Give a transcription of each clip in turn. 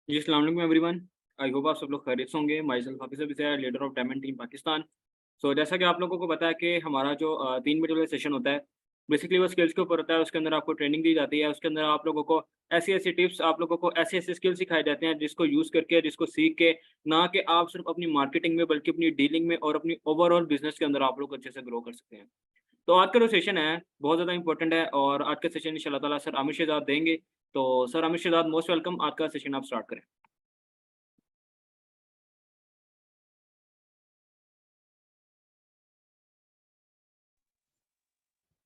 जी, अस्सलाम वालेकुम everyone. I hope आप सब लोग खैरियत से होंगे। माई सेल्फ हाफिज़ अभी Zaid, leader of diamond team Pakistan. So जैसा कि आप लोगों को पता है कि हमारा जो 3 मिनट वाला सेशन होता है, बेसिकली वो स्किल्स के ऊपर होता है। उसके अंदर आपको ट्रेनिंग दी जाती है। उसके अंदर आप लोगों को ऐसी-ऐसी टिप्स, आप लोगों को ऐसे-ऐसे स्किल्स सिखाए जाते हैं, जिसको यूज़ करके, जिसको सीख के, ना कि आप सिर्फ़ अपनी मार्केटिंग में, बल्कि अपनी डीलिंग में और अपनी ओवरऑल बिज़नेस के अंदर आप लोग अच्छे से ग्रो कर सकते हैं। तो आज का जो सेशन है, बहुत ज़्यादा इंपॉर्टेंट है और आज का सेशन इंशाअल्लाह ताला सर आमिर शहज़ाद देंगे। तो sir Aamir Shahzad, most welcome. आज का सेशन आप स्टार्ट करें।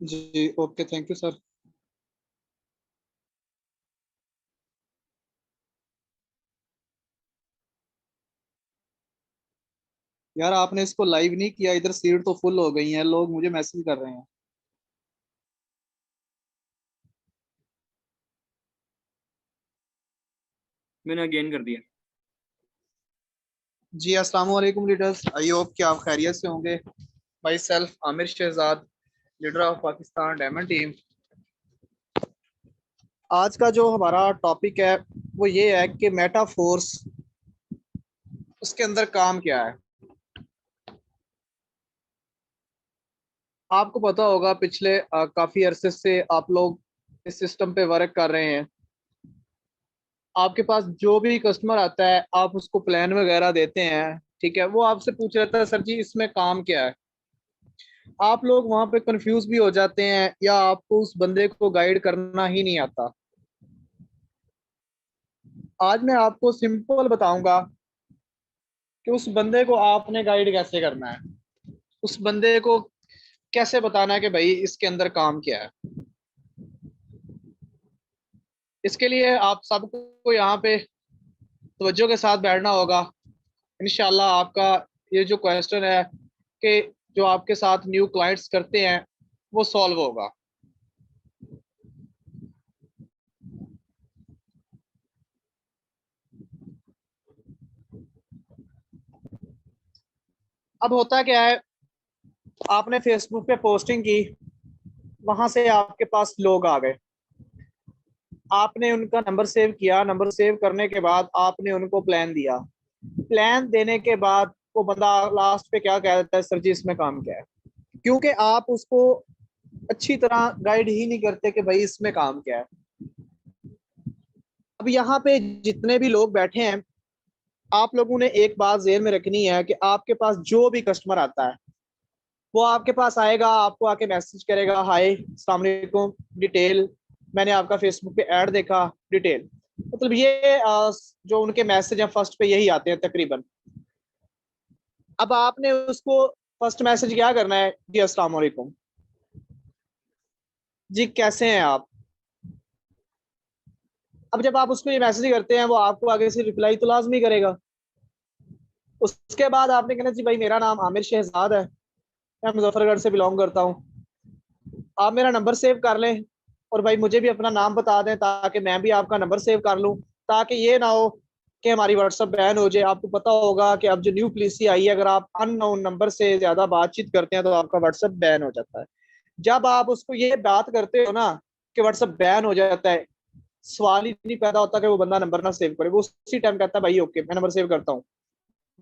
जी ओके, थैंक यू सर। यार आपने इसको लाइव नहीं किया, इधर सीट तो फुल हो गई है, लोग मुझे मैसेज कर रहे हैं। मैंने अगेन कर दिया। जी अस्सलाम वालेकुम लीडर्स, आई होप कि आप खैरियत से होंगे। Myself Amir Shahzad, leader of Pakistan diamond team. आज का जो हमारा टॉपिक है वो ये है कि मेटाफोर्स, उसके अंदर काम क्या है। आपको पता होगा पिछले काफी अरसे से आप लोग इस सिस्टम पे वर्क कर रहे हैं। आपके पास जो भी कस्टमर आता है आप उसको प्लान वगैरह देते हैं, ठीक है। वो आपसे पूछ रहा था सर जी इसमें काम क्या है। आप लोग वहां पे कंफ्यूज भी हो जाते हैं या आपको उस बंदे को गाइड करना ही नहीं आता। आज मैं आपको सिंपल बताऊंगा कि उस बंदे को आपने गाइड कैसे करना है, उस बंदे को कैसे बताना है कि भाई इसके अंदर काम क्या है। इसके लिए आप सबको यहाँ पे तवज्जो के साथ बैठना होगा। इंशाल्लाह आपका ये जो क्वेश्चन है कि जो आपके साथ न्यू क्लाइंट्स करते हैं वो सॉल्व होगा। अब होता क्या है, आपने फेसबुक पे पोस्टिंग की, वहां से आपके पास लोग आ गए, आपने उनका नंबर सेव किया, नंबर सेव करने के बाद आपने उनको प्लान दिया। प्लान देने के बाद वो बंदा लास्ट पे क्या कह देता है, सर जी इसमें काम क्या है। क्योंकि आप उसको अच्छी तरह गाइड ही नहीं करते कि भाई इसमें काम क्या है। अब यहाँ पे जितने भी लोग बैठे हैं, आप लोगों ने एक बात ज़हन में रखनी है कि आपके पास जो भी कस्टमर आता है वो आपके पास आएगा, आपको आके मैसेज करेगा, हाय अस्सलाम वालेकुम, डिटेल, मैंने आपका फेसबुक पे ऐड देखा, डिटेल। मतलब ये जो उनके मैसेज हैं फर्स्ट पे यही आते हैं तकरीबन। अब आपने उसको फर्स्ट मैसेज क्या करना है, जी अस्सलाम वालेकुम, जी कैसे हैं आप। अब जब आप उसको ये मैसेज करते हैं वो आपको आगे से रिप्लाई तो लाजमी करेगा। उसके बाद आपने कहना जी भाई मेरा नाम आमिर शहजाद है, मैं मुजफ्फरगढ़ से बिलोंग करता हूँ, आप मेरा नंबर सेव कर लें और भाई मुझे भी अपना नाम बता दें ताकि मैं भी आपका नंबर सेव कर लूँ, ताकि ये ना हो कि हमारी व्हाट्सअप बैन हो जाए। आपको पता होगा कि अब जो न्यू पॉलिसी आई है, अगर आप अननोन नंबर से ज्यादा बातचीत करते हैं तो आपका व्हाट्सअप बैन हो जाता है। जब आप उसको ये बात करते हो ना कि व्हाट्सअप बैन हो जाता है, सवाल ही नहीं पैदा होता कि वो बंदा नंबर ना सेव करे, वो उसी टाइम कहता है भाई ओके मैं नंबर सेव करता हूँ।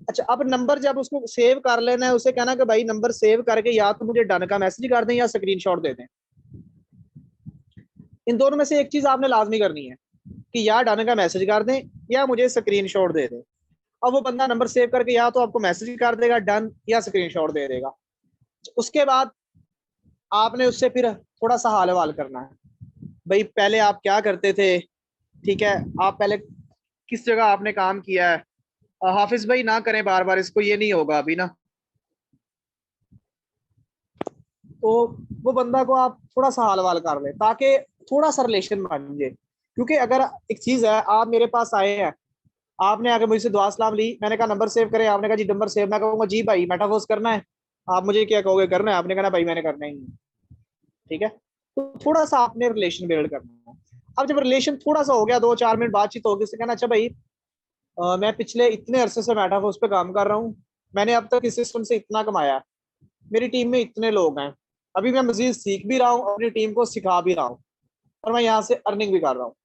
अच्छा, अब नंबर जब उसको सेव कर लेना है, उसे कहना कि भाई नंबर सेव करके या तो मुझे डन का मैसेज कर दें या स्क्रीनशॉट दे दें। इन दोनों में से एक चीज आपने लाजमी करनी है कि या डन का मैसेज कर दें या मुझे स्क्रीनशॉट दे दें। अब वो बंदा नंबर सेव करके या तो आपको मैसेज कर देगा डन या स्क्रीनशॉट दे देगा। उसके बाद आपने उससे फिर थोड़ा सा हाल हवाल करना है, भाई पहले आप क्या करते थे, ठीक है, आप पहले किस जगह आपने काम किया है। हाफिज भाई ना करें बार बार इसको, ये नहीं होगा अभी ना। तो वो बंदा को आप थोड़ा सा हाल वाल कर ले ताकि थोड़ा सा रिलेशन बन जाए। क्योंकि अगर एक चीज है, आप मेरे पास आए हैं, आपने आगे मुझसे दुआ सलाम ली, मैंने कहा नंबर सेव करें, आपने कहा जी नंबर सेव, मैं कहूंगा जी भाई मेटाफोर्स करना है, आप मुझे क्या कहोगे करना है, आपने कहना भाई मैंने करना ही नहीं। ठीक है, तो थोड़ा सा आपने रिलेशन बिल्ड करना है। अब जब रिलेशन थोड़ा सा हो गया, 2-4 मिनट बातचीत होगी, उससे कहना अच्छा भाई मैं पिछले इतने अरसे से मेटाफोर्स पे काम कर रहा हूँ, मैंने अब तक इस सिस्टम से इतना कमाया, मेरी टीम में इतने लोग हैं, अभी मैं मजीद सीख भी रहा हूँ, अपनी टीम को सिखा भी रहा हूँ और मैं यहाँ से अर्निंग भी कर रहा हूँ।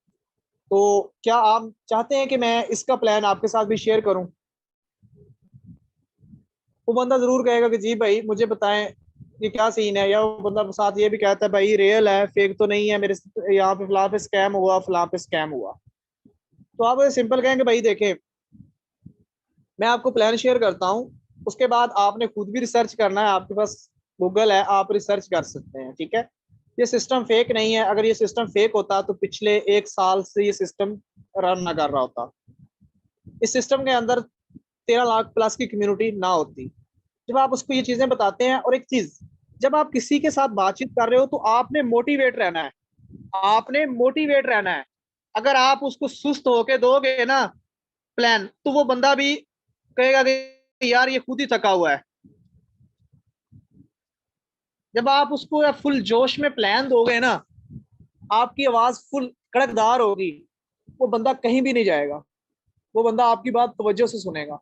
तो क्या आप चाहते हैं कि मैं इसका प्लान आपके साथ भी शेयर करूं? वो बंदा जरूर कहेगा कि जी भाई मुझे बताएं ये क्या सीन है, या वो बंदा साथ ये भी कहता है भाई रियल है, फेक तो नहीं है, मेरे यहाँ पे फलां पे स्कैम हुआ, फलां पे स्कैम हुआ। तो आप सिंपल कहेंगे भाई देखें, मैं आपको प्लान शेयर करता हूँ, उसके बाद आपने खुद भी रिसर्च करना है, आपके पास गूगल है, आप रिसर्च कर सकते हैं, ठीक है। ये सिस्टम फेक नहीं है, अगर ये सिस्टम फेक होता तो पिछले 1 साल से ये सिस्टम रन ना कर रहा होता। इस सिस्टम के अंदर 13 लाख प्लस की कम्युनिटी ना होती। जब आप उसको ये चीजें बताते हैं, और एक चीज, जब आप किसी के साथ बातचीत कर रहे हो तो आपने मोटिवेट रहना है, आपने मोटिवेट रहना है। अगर आप उसको सुस्त होके दोगे ना प्लान, तो वो बंदा भी कहेगा कि यार ये खुद ही थका हुआ है। जब आप उसको फुल जोश में प्लान दोगे ना, आपकी आवाज फुल कड़कदार होगी, वो बंदा कहीं भी नहीं जाएगा, वो बंदा आपकी बात तवज्जो से सुनेगा।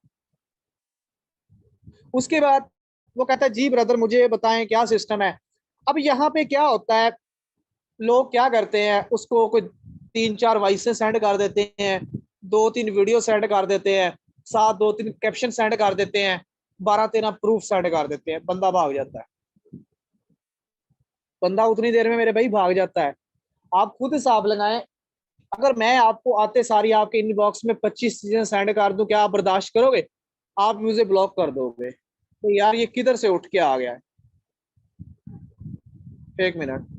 उसके बाद वो कहता है जी ब्रदर मुझे बताएं क्या सिस्टम है। अब यहाँ पे क्या होता है, लोग क्या करते हैं, उसको कोई 3-4 वॉइसेस सेंड कर देते हैं, 2-3 वीडियो सेंड कर देते हैं, साथ 2-3 कैप्शन सेंड कर देते हैं, 12-13 प्रूफ सेंड कर देते हैं, बंदा भाग जाता है। बंदा उतनी देर में मेरे भाई भाग जाता है। आप खुद हिसाब लगाएं, अगर मैं आपको आते सारी आपके इनबॉक्स में 25 चीजें सेंड कर दूं, क्या आप बर्दाश्त करोगे? आप मुझे ब्लॉक कर दोगे। तो यार ये किधर से उठ के आ गया है? एक मिनट।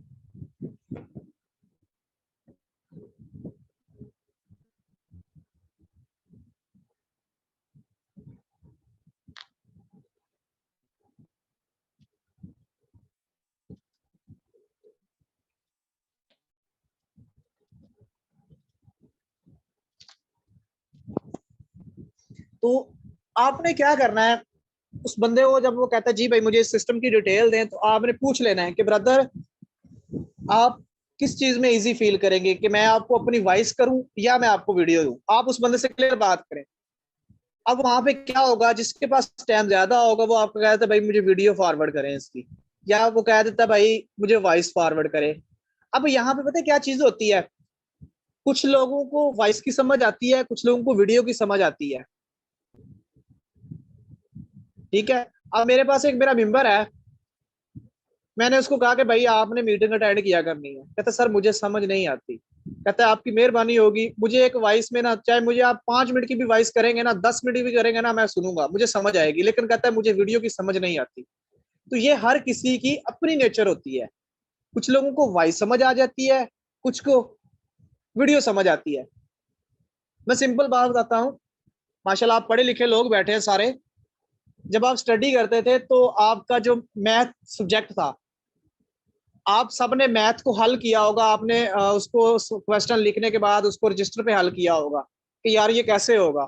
तो आपने क्या करना है, उस बंदे को जब वो कहता है जी भाई मुझे इस सिस्टम की डिटेल दें, तो आपने पूछ लेना है कि ब्रदर आप किस चीज में इजी फील करेंगे, कि मैं आपको अपनी वॉइस करूं या मैं आपको वीडियो दूं। आप उस बंदे से क्लियर बात करें। अब वहां पे क्या होगा, जिसके पास टाइम ज्यादा होगा वो आपको कहता है भाई मुझे वीडियो फॉरवर्ड करें इसकी, या वो कह देता है भाई मुझे वॉइस फॉरवर्ड करें। अब यहाँ पे पता है क्या चीज होती है, कुछ लोगों को वॉइस की समझ आती है, कुछ लोगों को वीडियो की समझ आती है, ठीक है। अब मेरे पास एक मेरा मेंबर है, मैंने उसको कहा कि भाई आपने मीटिंग अटेंड किया करनी है, कहता सर मुझे समझ नहीं आती। कहता है आपकी मेहरबानी होगी, मुझे एक वॉइस में ना, चाहे मुझे आप 5 मिनट की भी वॉइस करेंगे ना, 10 मिनट भी करेंगे ना, मैं सुनूंगा, मुझे समझ आएगी, लेकिन कहता है मुझे वीडियो की समझ नहीं आती। तो ये हर किसी की अपनी नेचर होती है, कुछ लोगों को वॉइस समझ आ जाती है, कुछ को वीडियो समझ आती है। मैं सिंपल बात बताता हूँ, माशाल्लाह आप पढ़े लिखे लोग बैठे हैं सारे, जब आप स्टडी करते थे तो आपका जो मैथ सब्जेक्ट था, आप सबने मैथ को हल किया होगा, आपने उसको क्वेश्चन लिखने के बाद उसको रजिस्टर पे हल किया होगा कि यार ये कैसे होगा,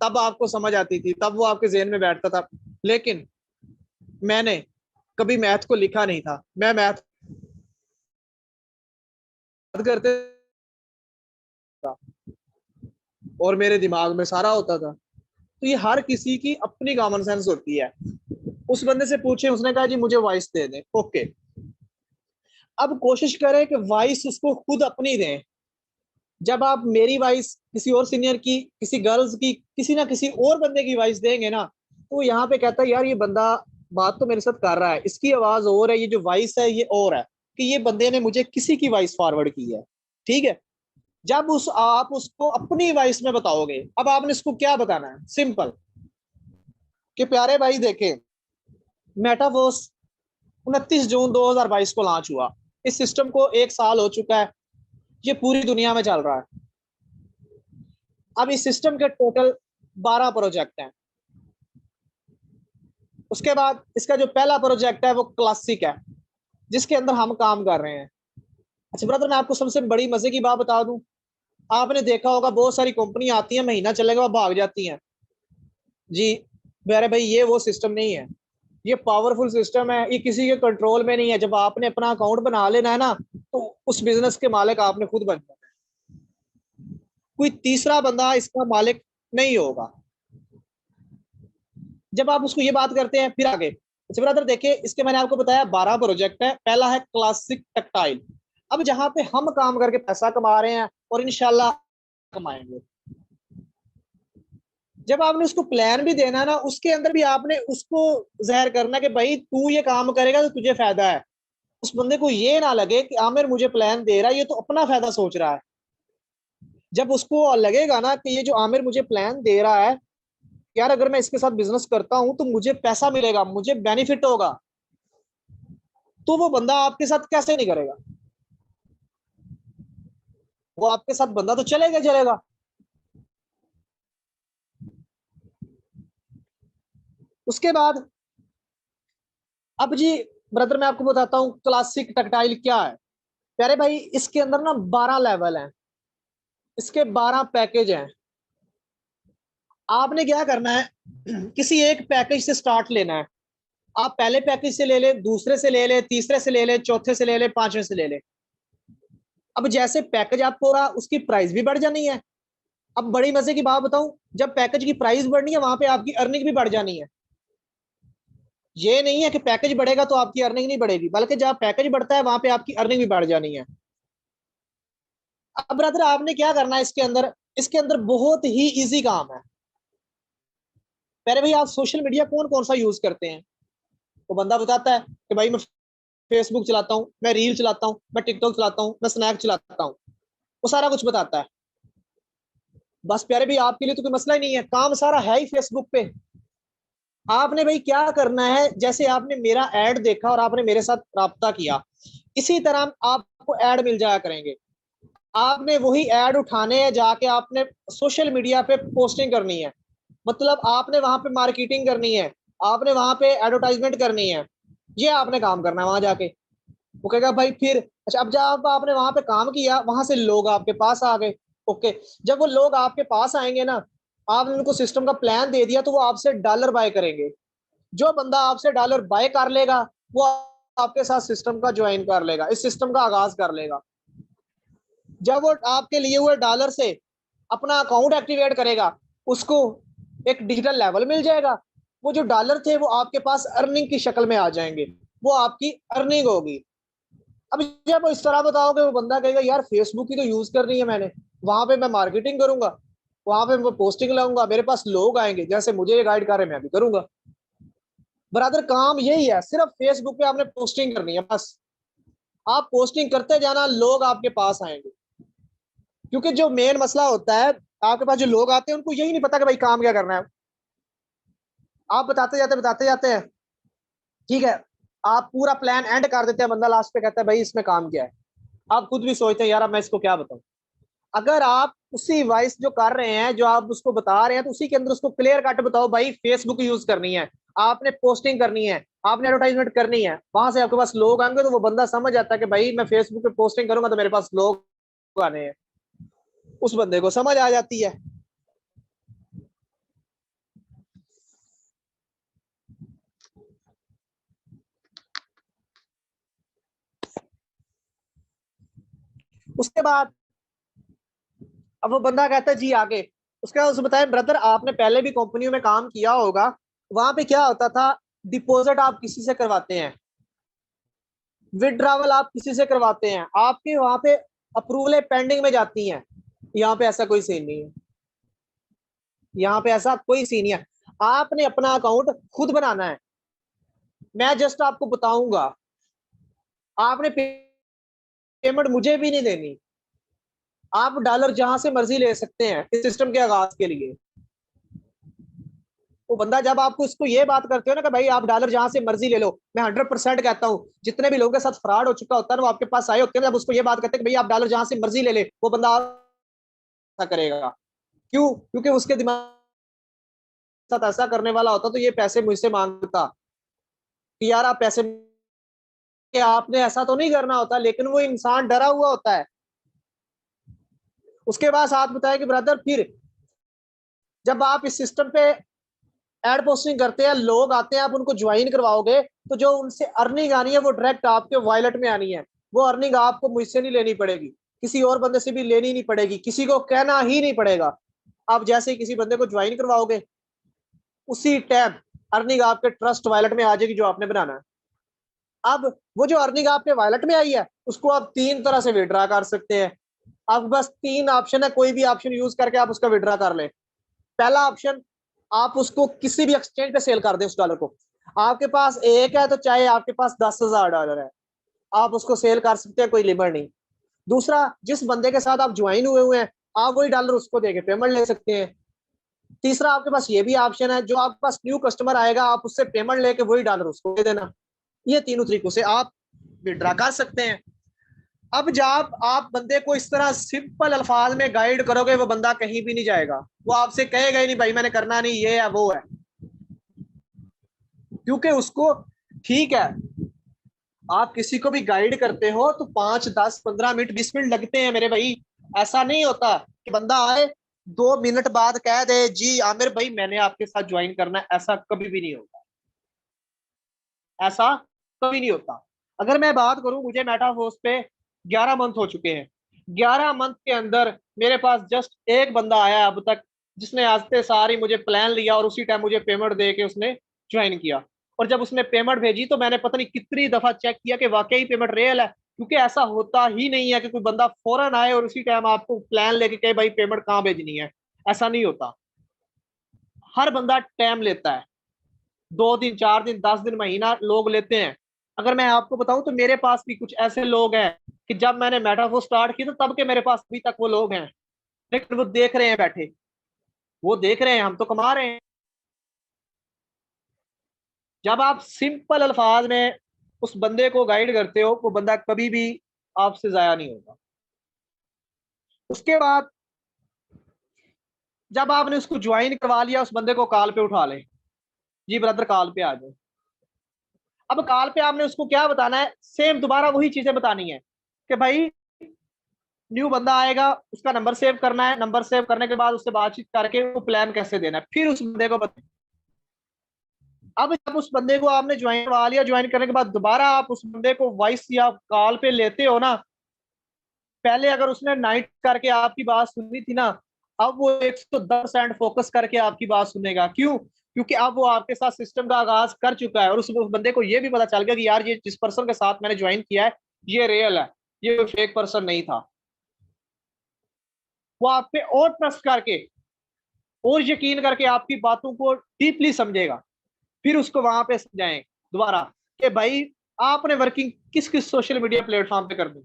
तब आपको समझ आती थी, तब वो आपके जेहन में बैठता था। लेकिन मैंने कभी मैथ को लिखा नहीं था, मैं मैथ करते था और मेरे दिमाग में सारा होता था। तो ये हर किसी की अपनी कॉमन सेंस होती है। उस बंदे से पूछे, उसने कहा जी मुझे वॉइस दे दे, ओके। अब कोशिश करें कि वॉइस उसको खुद अपनी दें। जब आप मेरी वॉइस किसी और सीनियर की, किसी गर्ल्स की, किसी ना किसी और बंदे की वॉइस देंगे ना, तो यहाँ पे कहता है यार ये बंदा बात तो मेरे साथ कर रहा है, इसकी आवाज और है, ये जो वॉइस है ये और है, कि ये बंदे ने मुझे किसी की वॉइस फॉरवर्ड की है, ठीक है। जब उस आप उसको अपनी वॉइस में बताओगे, अब आपने इसको क्या बताना है, सिंपल, कि प्यारे भाई देखे, मेटावर्स 29 जून 2022 को लॉन्च हुआ, इस सिस्टम को 1 साल हो चुका है, ये पूरी दुनिया में चल रहा है। अब इस सिस्टम के टोटल 12 प्रोजेक्ट हैं। उसके बाद इसका जो पहला प्रोजेक्ट है वो क्लासिक है, जिसके अंदर हम काम कर रहे हैं। अच्छा ब्रदर मैं आपको सबसे बड़ी मजे की बात बता दूं, आपने देखा होगा बहुत सारी कंपनी आती है, महीना चलेगा भाग जाती हैं। जी मेरे भाई ये वो सिस्टम नहीं है, ये पावरफुल सिस्टम है, ये किसी के कंट्रोल में नहीं है। जब आपने अपना अकाउंट बना लेना है ना, तो उस बिजनेस के मालिक आपने खुद बन जाना है, कोई तीसरा बंदा इसका मालिक नहीं होगा। जब आप उसको ये बात करते हैं, फिर आगे अच्छा ब्रदर देखिए, इसके मैंने आपको बताया 12 प्रोजेक्ट है। पहला है क्लासिक टेक्सटाइल। अब जहां पे हम काम करके पैसा कमा रहे हैं और इंशाल्लाह कमाएंगे। जब आपने उसको प्लान भी देना ना, उसके अंदर भी आपने उसको जाहिर करना कि भाई तू ये काम करेगा तो तुझे फायदा है। उस बंदे को ये ना लगे कि आमिर मुझे प्लान दे रहा है, ये तो अपना फायदा सोच रहा है। जब उसको लगेगा ना कि ये जो आमिर मुझे प्लान दे रहा है, यार अगर मैं इसके साथ बिजनेस करता हूं तो मुझे पैसा मिलेगा, मुझे बेनिफिट होगा, तो वो बंदा आपके साथ कैसे नहीं करेगा? वो आपके साथ बंदा तो चलेगा चलेगा। उसके बाद अब जी ब्रदर मैं आपको बताता हूँ क्लासिक टैक्टाइल क्या है। प्यारे भाई इसके अंदर ना 12 लेवल हैं, इसके 12 पैकेज हैं। आपने क्या करना है, किसी एक पैकेज से स्टार्ट लेना है। आप पहले पैकेज से ले ले, दूसरे से ले ले, तीसरे से ले ले, चौथे से ले ले, पांचवें से ले ले। अब जैसे पैकेज आपको रहा उसकी प्राइस भी बढ़ जानी है। अब बड़ी मजे की बात बताऊं, जब पैकेज की प्राइस बढ़नी है वहां पे आपकी अर्निंग भी बढ़ जानी है। ये नहीं है कि पैकेज बढ़ेगा तो आपकी अर्निंग नहीं बढ़ेगी, बल्कि जब पैकेज बढ़ता है वहां पे आपकी अर्निंग भी बढ़ जानी है। अब ब्रदर आपने क्या करना है इसके अंदर बहुत ही इजी काम है। पहले भाई आप सोशल मीडिया कौन कौन सा यूज करते हैं? तो बंदा बताता है कि भाई मैं फेसबुक चलाता हूँ, मैं रील चलाता हूँ, मैं टिकटॉक चलाता हूँ, मैं स्नैप चलाता हूँ। वो सारा कुछ बताता है। बस प्यारे भाई आपके लिए तो कोई मसला ही नहीं है, काम सारा है ही फेसबुक पे। आपने भाई क्या करना है, जैसे आपने मेरा ऐड देखा और आपने मेरे साथ राब्ता किया, इसी तरह आपको ऐड मिल जाया करेंगे। आपने वही ऐड उठाने हैं, जाके आपने सोशल मीडिया पे पोस्टिंग करनी है। मतलब आपने वहां पे मार्केटिंग करनी है, आपने वहां पे एडवर्टाइजमेंट करनी है। ये आपने काम करना है वहां जाके। वो कहेगा भाई फिर अच्छा, अब जब आपने वहां पे काम किया, वहां से लोग आपके पास आ गए। ओके, जब वो लोग आपके पास आएंगे ना, आपने उनको सिस्टम का प्लान दे दिया, तो वो आपसे डॉलर बाय करेंगे। जो बंदा आपसे डॉलर बाय कर लेगा, वो आपके साथ सिस्टम का ज्वाइन कर लेगा, इस सिस्टम का आगाज कर लेगा। जब वो आपके लिए हुए डॉलर से अपना अकाउंट एक्टिवेट करेगा, उसको एक डिजिटल लेवल मिल जाएगा। वो जो डॉलर थे वो आपके पास अर्निंग की शक्ल में आ जाएंगे, वो आपकी अर्निंग होगी। अब जब इस तरह बताओगे, वो बंदा कहेगा यार फेसबुक ही तो यूज करनी है मैंने, वहां पे मैं मार्केटिंग करूंगा, वहां पे मैं पोस्टिंग लाऊंगा, मेरे पास लोग आएंगे, जैसे मुझे ये गाइड कर रहे हैं मैं भी करूंगा। ब्रदर काम यही है, सिर्फ फेसबुक पे आपने पोस्टिंग करनी है बस। आप पोस्टिंग करते जाना, लोग आपके पास आएंगे। क्योंकि जो मेन मसला होता है, आपके पास जो लोग आते हैं उनको यही नहीं पता कि भाई काम क्या करना है। आप बताते जाते हैं, ठीक है, आप पूरा प्लान एंड कर देते हैं, बंदा लास्ट पे कहता है भाई इसमें काम क्या है। आप खुद भी सोचते हैं यार अब मैं इसको क्या बताऊं। अगर आप उसी वाइस जो कर रहे हैं, जो आप उसको बता रहे हैं, तो उसी के अंदर उसको क्लियर कट बताओ भाई फेसबुक यूज करनी है, आपने पोस्टिंग करनी है, आपने एडवर्टाइजमेंट करनी है, वहां से आपके पास लोग आएंगे, तो वो बंदा समझ जाता है कि भाई मैं फेसबुक पे पोस्टिंग करूंगा तो मेरे पास लोग आने हैं। उस बंदे को समझ आ जाती है। उसके बाद अब वो बंदा कहता है जी आगे। उसके बाद उसे बताए ब्रदर आपने पहले भी कंपनियों में काम किया होगा, वहां पे क्या होता था, डिपॉजिट आप किसी से करवाते हैं, विड्रॉवल आप किसी से करवाते हैं, आपके वहां पे अप्रूवल पेंडिंग में जाती हैं। यहाँ पे ऐसा कोई सीन नहीं है, यहाँ पे ऐसा कोई सीन नहीं है। आपने अपना अकाउंट खुद बनाना है। मैं जस्ट आपको बताऊंगा, आपने पेमेंट मुझे भी नहीं देनी। आप डॉलर जहां से मर्जी ले सकते हैं इस सिस्टम के आगाज के लिए। वो बंदा जब आपको इसको ये बात करते हो ना कि भाई आप डॉलर जहां से मर्जी ले लो, मैं 100% कहता हूँ जितने भी लोगों के साथ फ्रॉड हो चुका होता है ना, वो आपके पास आए होते हैं, जब उसको ये बात करते हैं कि भाई आप डॉलर जहां से मर्जी ले ले, वो बंदा ऐसा करेगा। क्यों? क्योंकि उसके दिमाग के साथ ऐसा करने वाला होता तो ये पैसे मुझसे मांगता कि यार आप पैसे, आपने ऐसा तो नहीं करना होता, लेकिन वो इंसान डरा हुआ होता है। उसके बाद साथ बताया कि ब्रदर फिर जब आप इस सिस्टम पे एड पोस्टिंग करते हैं, लोग आते हैं, आप उनको ज्वाइन करवाओगे, तो जो उनसे अर्निंग आनी है वो डायरेक्ट आपके वॉलेट में आनी है। वो अर्निंग आपको मुझसे नहीं लेनी पड़ेगी, किसी और बंदे से भी लेनी नहीं पड़ेगी, किसी को कहना ही नहीं पड़ेगा। आप जैसे ही किसी बंदे को ज्वाइन करवाओगे, उसी टाइम अर्निंग आपके ट्रस्ट वॉलेट में आ जाएगी जो आपने बनाना है। अब वो जो अर्निंग आपके वॉलेट में आई है, उसको आप तीन तरह से विड्रॉ कर सकते हैं। आपके पास 3 ऑप्शन है, कोई भी ऑप्शन यूज करके आप उसका विड्रॉ कर ले। पहला ऑप्शन, आप उसको किसी भी एक्सचेंज पे सेल कर दें उस डॉलर को। आपके पास एक है तो चाहे आपके पास $10,000 है, आप उसको सेल कर सकते हैं, कोई लिमिट नहीं। दूसरा, जिस बंदे के साथ आप ज्वाइन हुए हैं, आप वही डॉलर उसको देके पेमेंट ले सकते हैं। तीसरा, आपके पास ये भी ऑप्शन है, जो आपके पास न्यू कस्टमर आएगा, आप उससे पेमेंट लेके वही डॉलर उसको दे देना। ये तीनों तरीकों से आप विड्रॉ कर सकते हैं। अब जब आप बंदे को इस तरह सिंपल अल्फाज में गाइड करोगे, वो बंदा कहीं भी नहीं जाएगा, वो आपसे कहेगा ही नहीं भाई मैंने करना नहीं, ये है वो है। क्योंकि उसको, ठीक है, आप किसी को भी गाइड करते हो तो 5, 10, 15 मिनट, 20 मिनट लगते हैं मेरे भाई। ऐसा नहीं होता कि बंदा आए 2 मिनट बाद कह दे जी आमिर भाई मैंने आपके साथ ज्वाइन करना है। ऐसा कभी भी नहीं होता, ऐसा कभी नहीं होता। अगर मैं बात करूं, मुझे मेटाफोर्स पे 11 मंथ हो चुके हैं। 11 मंथ के अंदर मेरे पास जस्ट एक बंदा आया अब तक, जिसने आज से सारी मुझे प्लान लिया और उसी टाइम मुझे पेमेंट दे के उसने ज्वाइन किया। और जब उसने पेमेंट भेजी तो मैंने पता नहीं कितनी दफा चेक किया कि वाकई पेमेंट रियल है। क्योंकि ऐसा होता ही नहीं है कि कोई बंदा फौरन आए और उसी टाइम आपको प्लान लेके कहे भाई पेमेंट कहाँ भेजनी है। ऐसा नहीं होता, हर बंदा टाइम लेता है। 2 दिन, 4 दिन, 10 दिन, महीना लोग लेते हैं। अगर मैं आपको बताऊं तो मेरे पास भी कुछ ऐसे लोग हैं कि जब मैंने मेटाफोर स्टार्ट की तो तब के मेरे पास अभी तक वो लोग हैं, लेकिन वो देख रहे हैं बैठे, वो देख रहे हैं हम तो कमा रहे हैं। जब आप सिंपल अल्फाज में उस बंदे को गाइड करते हो, वो बंदा कभी भी आपसे जाया नहीं होगा। उसके बाद जब आपने उसको ज्वाइन करवा लिया, उस बंदे को कॉल पे उठा ले, जी ब्रदर कॉल पे आ जाओ। अब कॉल पे आपने उसको क्या बताना है, सेम दोबारा वही चीजें बतानी है कि भाई न्यू बंदा आएगा, उसका नंबर सेव करना है, नंबर सेव करने के बाद उससे बातचीत करके वो प्लान कैसे देना है, फिर उस बंदे को बता। अब जब उस बंदे को आपने ज्वाइन करवा लिया, ज्वाइन करने के बाद दोबारा आप उस बंदे को वॉइस या कॉल पे लेते हो ना, पहले अगर उसने नाइट करके आपकी बात सुनी थी ना, अब वो 110% फोकस करके आपकी बात सुनेगा। क्यों? क्योंकि अब वो आपके साथ सिस्टम का आगाज कर चुका है और उस बंदे को ये भी पता चल गया कि यार ये जिस पर्सन के साथ मैंने ज्वाइन किया है ये रियल है, ये फेक पर्सन नहीं था। वो आप पे और ट्रस्ट करके और यकीन करके आपकी बातों को डीपली समझेगा। फिर उसको वहां पे समझाएं दोबारा कि भाई आपने वर्किंग किस किस सोशल मीडिया प्लेटफॉर्म पे कर दी।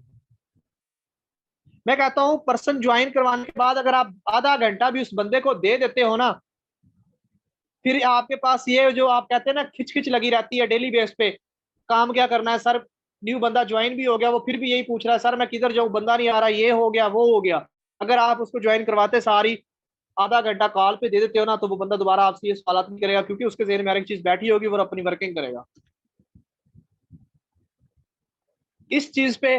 मैं कहता हूं पर्सन ज्वाइन करवाने के बाद अगर आप आधा घंटा भी उस बंदे को दे देते हो ना, फिर आपके पास ये जो आप कहते हैं ना खिच खिच लगी रहती है डेली बेस पे, काम क्या करना है सर, न्यू बंदा ज्वाइन भी हो गया, वो फिर भी यही पूछ रहा है सर मैं किधर जाऊं, बंदा नहीं आ रहा, ये हो गया वो हो गया। अगर आप उसको ज्वाइन करवाते सारी आधा घंटा कॉल पे दे देते हो ना, तो वो बंदा दोबारा आपसे ये सवाल नहीं करेगा, क्योंकि उसके जहन में हर एक चीज बैठी होगी, वो अपनी वर्किंग करेगा। इस चीज पे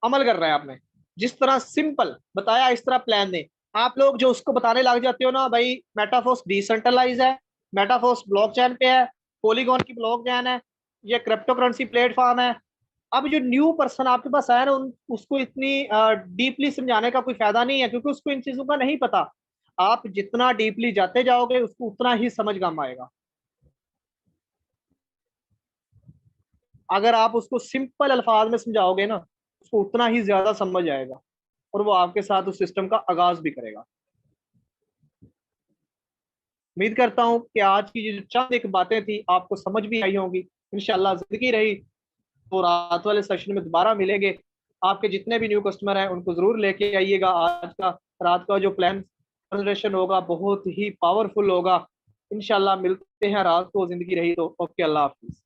अमल कर रहा है आपने, जिस तरह सिंपल बताया इस तरह प्लान दे। आप लोग जो उसको बताने लग जाते हो ना भाई मेटाफोर्स डिसेंट्रलाइज है, मेटाफोर्स ब्लॉकचेन पे है, पॉलीगॉन की ब्लॉकचेन है, ये क्रिप्टो करेंसी प्लेटफॉर्म है। अब जो न्यू पर्सन आपके पास आया ना, उसको इतनी डीपली समझाने का कोई फायदा नहीं है, क्योंकि उसको इन चीजों का नहीं पता। आप जितना डीपली जाते जाओगे उसको उतना ही समझ कम आएगा। अगर आप उसको सिंपल अल्फाज में समझाओगे ना, उसको उतना ही ज्यादा समझ आएगा और वो आपके साथ उस सिस्टम का आगाज भी करेगा। उम्मीद करता हूं कि आज की जो चंद एक बातें थी आपको समझ भी आई होंगी। इंशाल्लाह जिंदगी रही तो रात वाले सेशन में दोबारा मिलेंगे। आपके जितने भी न्यू कस्टमर हैं उनको जरूर लेके आइएगा। आज का रात का जो प्लान कंसल्टेशन होगा बहुत ही पावरफुल होगा। इंशाल्लाह मिलते हैं रात को, जिंदगी रही तो। ओके, अल्लाह हाफिज।